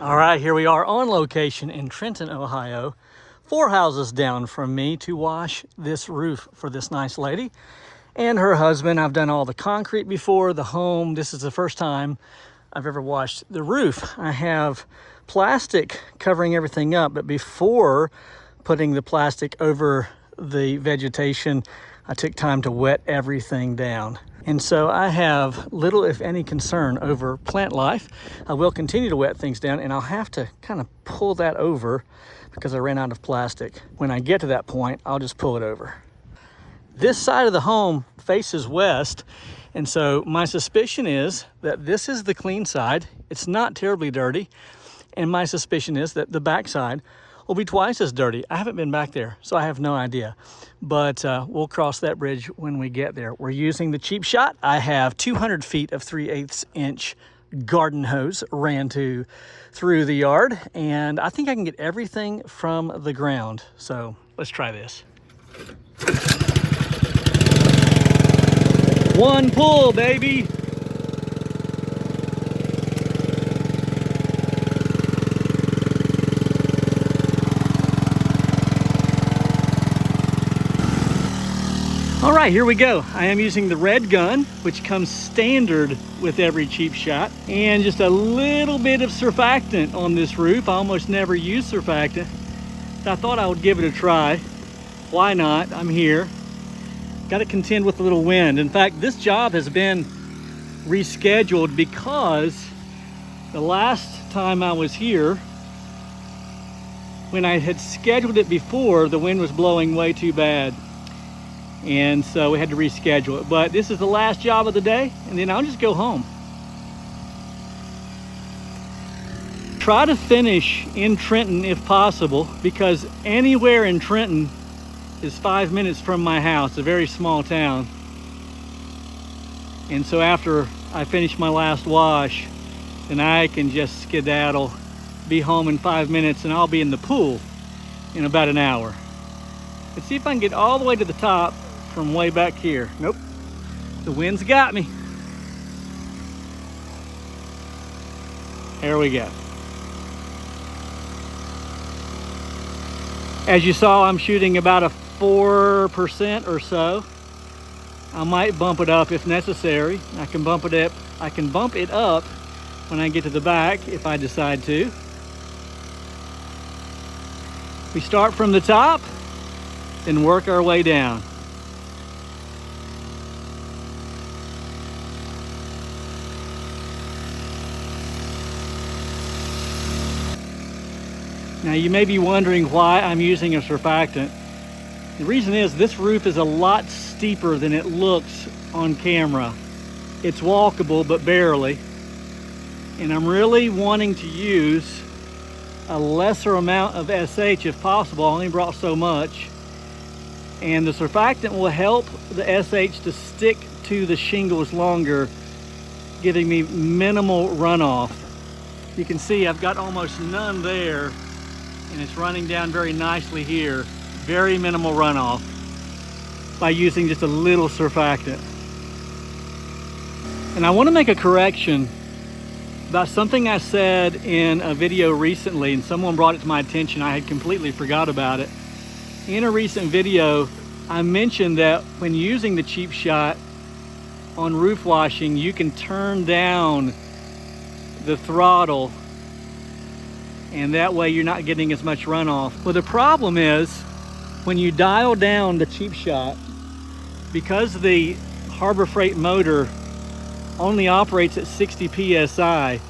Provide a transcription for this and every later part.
All right, here we are on location in Trenton, Ohio. 4 houses down from me to wash this roof for this nice lady and her husband. I've done all the concrete before, the home. This is the first time I've ever washed the roof. I have plastic covering everything up, but before putting the plastic over the vegetation, I took time to wet everything down. And so I have little, if any, concern over plant life. I will continue to wet things down, and I'll have to kind of pull that over because I ran out of plastic. When I get to that point, I'll just pull it over. This side of the home faces west, and so my suspicion is that this is the clean side. It's not terribly dirty, and my suspicion is that the back side will be twice as dirty. I haven't been back there, so I have no idea. But we'll cross that bridge when we get there. We're using the Cheap Shot. I have 200 feet of 3/8 inch garden hose ran through the yard, and I think I can get everything from the ground. So let's try this. One pull, baby. All right, here we go. I am using the red gun, which comes standard with every Cheap Shot, and just a little bit of surfactant on this roof. I almost never use surfactant. I thought I would give it a try. Why not? I'm here. Got to contend with a little wind. In fact, this job has been rescheduled because the last time I was here, when I had scheduled it before, the wind was blowing way too bad. And so we had to reschedule it. But this is the last job of the day, and then I'll just go home. Try to finish in Trenton if possible, because anywhere in Trenton is 5 minutes from my house, a very small town. And so after I finish my last wash, then I can just skedaddle, be home in 5 minutes, and I'll be in the pool in about an hour. Let's see if I can get all the way to the top from way back here. Nope, the wind's got me. There we go. As you saw, I'm shooting about a 4% or so. I might bump it up if necessary. I can bump it up when I get to the back if I decide to. We start from the top and work our way down. Now you may be wondering why I'm using a surfactant. The reason is this roof is a lot steeper than it looks on camera. It's walkable, but barely. And I'm really wanting to use a lesser amount of SH if possible. I only brought so much. And the surfactant will help the SH to stick to the shingles longer, giving me minimal runoff. You can see I've got almost none there, and it's running down very nicely here. Very minimal runoff by using just a little surfactant. And I want to make a correction about something I said in a video recently, and someone brought it to my attention. I had completely forgot about it. In a recent video, I mentioned that when using the Cheap Shot on roof washing, you can turn down the throttle, and that way you're not getting as much runoff. Well, the problem is when you dial down the Cheap Shot, because the Harbor Freight motor only operates at 60 PSI,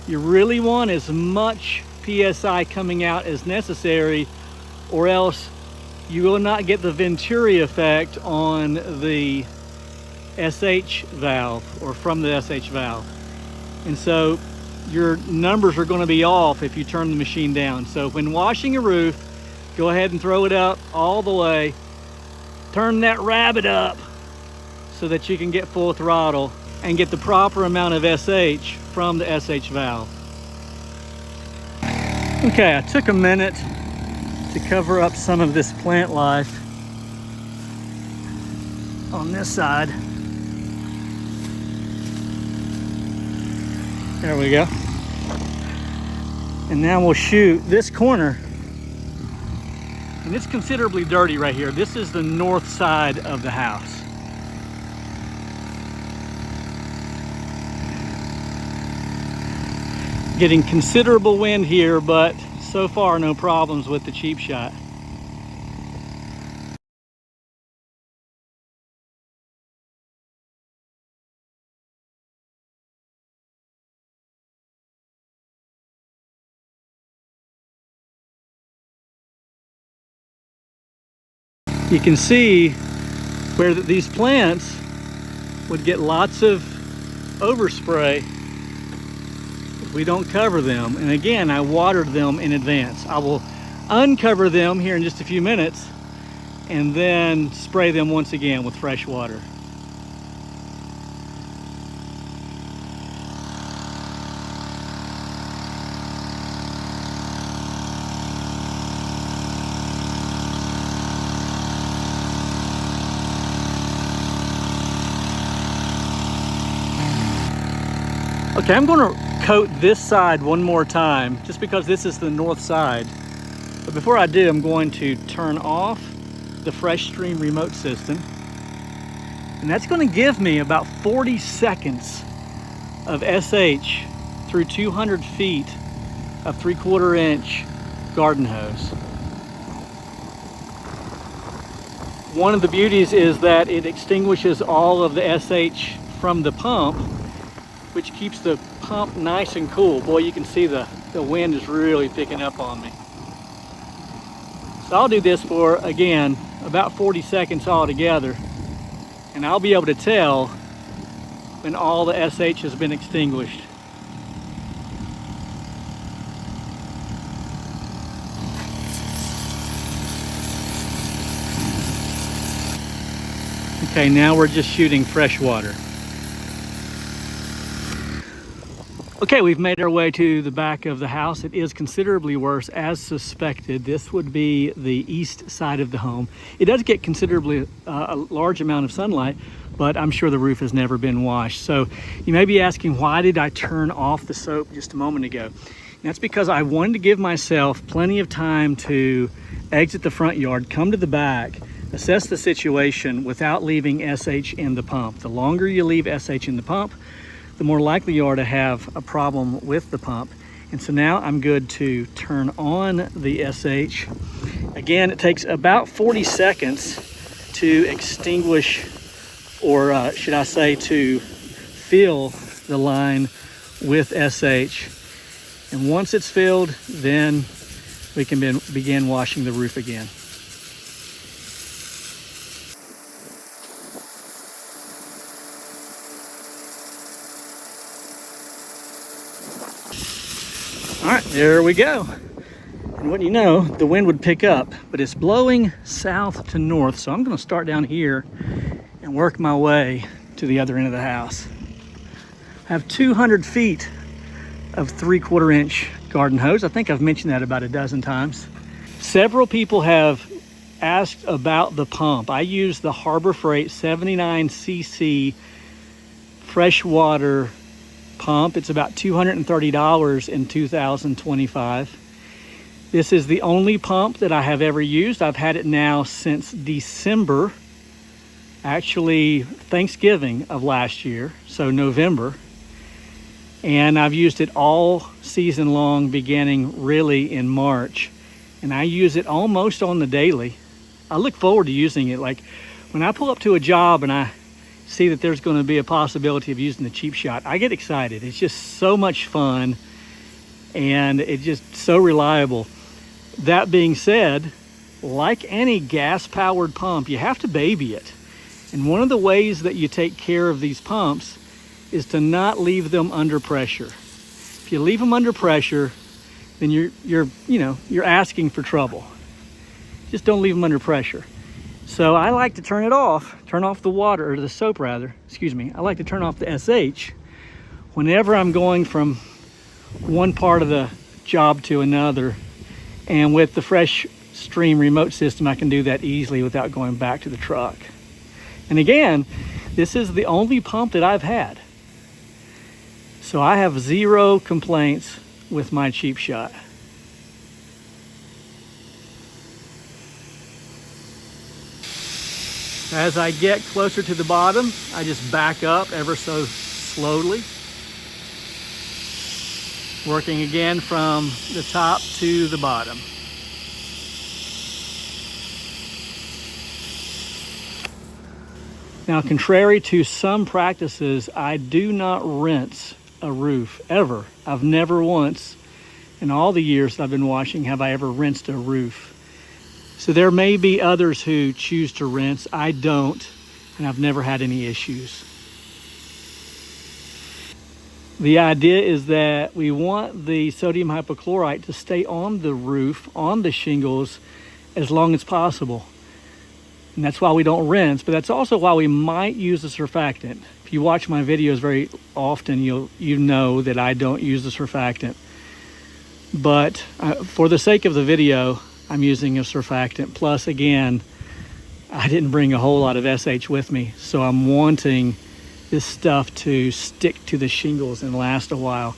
you really want as much PSI coming out as necessary, or else you will not get the Venturi effect on the SH valve, or from the SH valve. And so your numbers are going to be off if you turn the machine down. So when washing a roof, go ahead and throw it up all the way. Turn that rabbit up so that you can get full throttle and get the proper amount of SH from the SH valve. Okay, I took a minute to cover up some of this plant life on this side. There we go. And now we'll shoot this corner. And it's considerably dirty right here. This is the north side of the house. Getting considerable wind here, but so far no problems with the cheap shot. You can see where these plants would get lots of overspray if we don't cover them. And again, I watered them in advance. I will uncover them here in just a few minutes and then spray them once again with fresh water. Okay, I'm going to coat this side one more time just because this is the north side. But before I do, I'm going to turn off the Fresh Stream remote system. And that's going to give me about 40 seconds of SH through 200 feet of 3/4 inch garden hose. One of the beauties is that it extinguishes all of the SH from the pump, which keeps the pump nice and cool. Boy, you can see the wind is really picking up on me. So I'll do this for, again, about 40 seconds altogether, and I'll be able to tell when all the SH has been extinguished. Okay, now we're just shooting fresh water. Okay, we've made our way to the back of the house. It is considerably worse, as suspected. This would be the east side of the home. It does get considerably a large amount of sunlight, but I'm sure the roof has never been washed. So you may be asking, why did I turn off the soap just a moment ago? And that's because I wanted to give myself plenty of time to exit the front yard, come to the back, assess the situation without leaving SH in the pump. The longer you leave SH in the pump, the more likely you are to have a problem with the pump. And so now I'm good to turn on the SH. Again, it takes about 40 seconds to extinguish, or should I say to fill the line with SH. And once it's filled, then we can begin washing the roof again. All right, there we go. And what you know, the wind would pick up, but it's blowing south to north. So I'm gonna start down here and work my way to the other end of the house. I have 200 feet of 3/4 inch garden hose. I think I've mentioned that about a dozen times. Several people have asked about the pump. I use the Harbor Freight 79cc freshwater pump. It's about $230 in 2025. This is the only pump that I have ever used. I've had it now since December, actually Thanksgiving of last year, so November. And I've used it all season long, beginning really in March. And I use it almost on the daily. I look forward to using it. Like when I pull up to a job and I see that there's going to be a possibility of using the cheap shot, I get excited. It's just so much fun and it's just so reliable. That being said, like any gas powered pump, you have to baby it. And one of the ways that you take care of these pumps is to not leave them under pressure. If you leave them under pressure, then you're asking for trouble. Just don't leave them under pressure. So I like to turn off the water, or the soap rather, excuse me. I like to turn off the SH whenever I'm going from one part of the job to another. And with the Fresh Stream remote system, I can do that easily without going back to the truck. And again, this is the only pump that I've had. So I have zero complaints with my cheap shot. As I get closer to the bottom, I just back up ever so slowly, working again from the top to the bottom. Now, contrary to some practices, I do not rinse a roof ever. I've never once in all the years that I've been washing have I ever rinsed a roof. So there may be others who choose to rinse. I don't, and I've never had any issues. The idea is that we want the sodium hypochlorite to stay on the roof, on the shingles, as long as possible. And that's why we don't rinse, but that's also why we might use a surfactant. If you watch my videos very often, you know that I don't use the surfactant. But for the sake of the video, I'm using a surfactant. Plus, again, I didn't bring a whole lot of SH with me, so I'm wanting this stuff to stick to the shingles and last a while.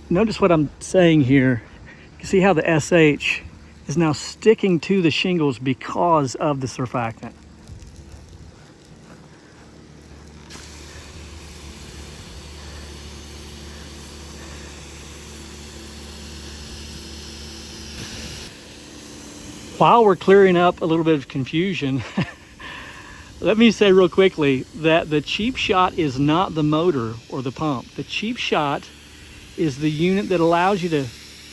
Notice what I'm saying here. You see how the SH is now sticking to the shingles because of the surfactant. While we're clearing up a little bit of confusion, let me say real quickly that the cheap shot is not the motor or the pump. The cheap shot is the unit that allows you to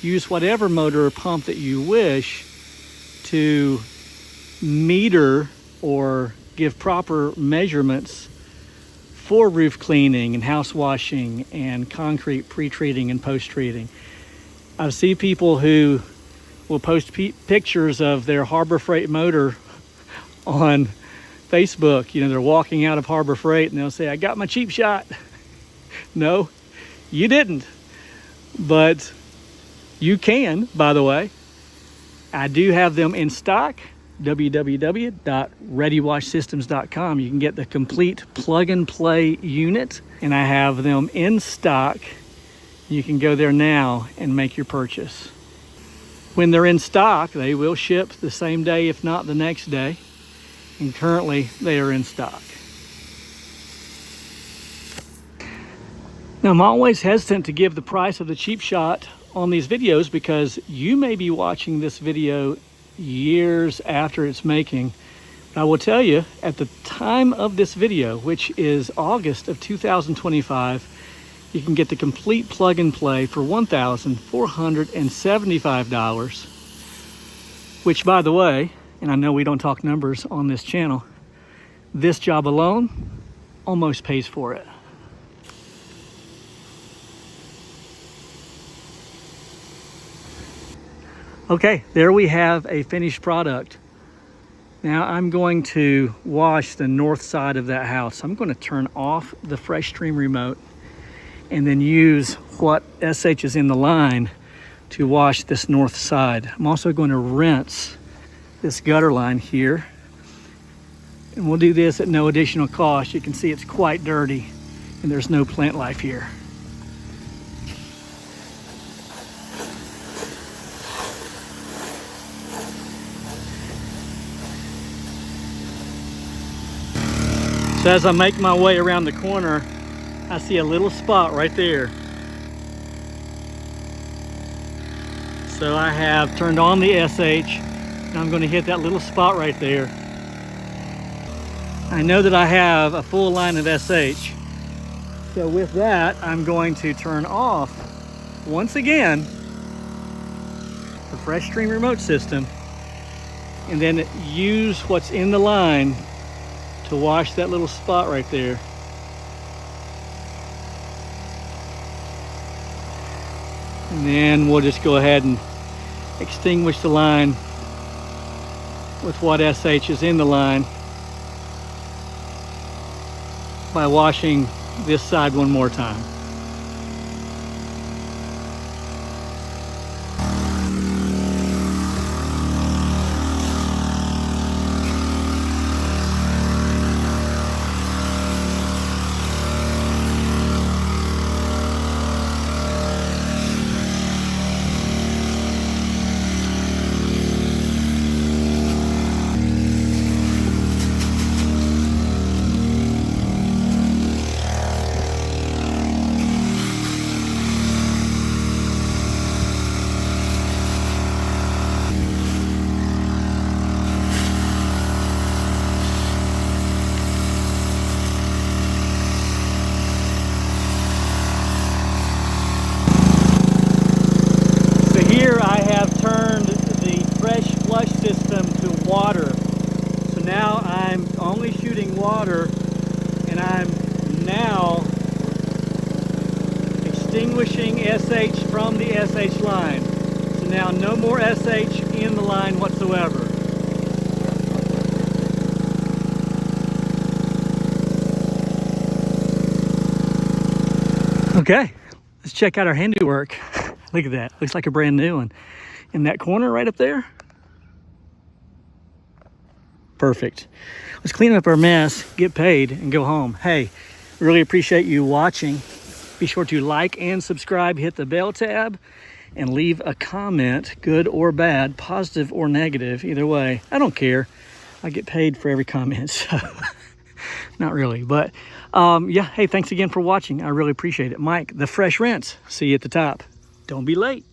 use whatever motor or pump that you wish to meter or give proper measurements for roof cleaning and house washing and concrete pre-treating and post-treating. I've seen people who will post pictures of their Harbor Freight motor on Facebook. You know, they're walking out of Harbor Freight and they'll say, "I got my cheap shot." No, you didn't. But you can, by the way. I do have them in stock. www.readywashsystems.com. You can get the complete plug and play unit, and I have them in stock. You can go there now and make your purchase. When they're in stock, they will ship the same day, if not the next day. And currently, they are in stock. Now, I'm always hesitant to give the price of the cheap shot on these videos because you may be watching this video years after its making. But I will tell you, at the time of this video, which is August of 2025, you can get the complete plug and play for $1,475, which, by the way, and I know we don't talk numbers on this channel, this job alone almost pays for it. Okay, there we have a finished product. Now I'm going to wash the north side of that house. I'm going to turn off the Fresh Stream remote and then use what SH is in the line to wash this north side. I'm also going to rinse this gutter line here. And we'll do this at no additional cost. You can see it's quite dirty and there's no plant life here. So as I make my way around the corner, I see a little spot right there. So I have turned on the SH, and I'm going to hit that little spot right there. I know that I have a full line of SH. So with that, I'm going to turn off, once again, the Fresh Stream remote system, and then use what's in the line to wash that little spot right there. And then we'll just go ahead and extinguish the line with what SH is in the line by washing this side one more time. water, and I'm now extinguishing SH from the SH line. So now no more SH in the line whatsoever. Okay, let's check out our handiwork. Look at that, looks like a brand new one. In that corner right up there. Perfect. Let's clean up our mess, get paid, and go home. Hey, really appreciate you watching. Be sure to like and subscribe, hit the bell tab, and leave a comment, good or bad, positive or negative, either way. I don't care. I get paid for every comment, so not really. But yeah, hey, thanks again for watching. I really appreciate it. Mike, the Fresh Rinse. See you at the top. Don't be late.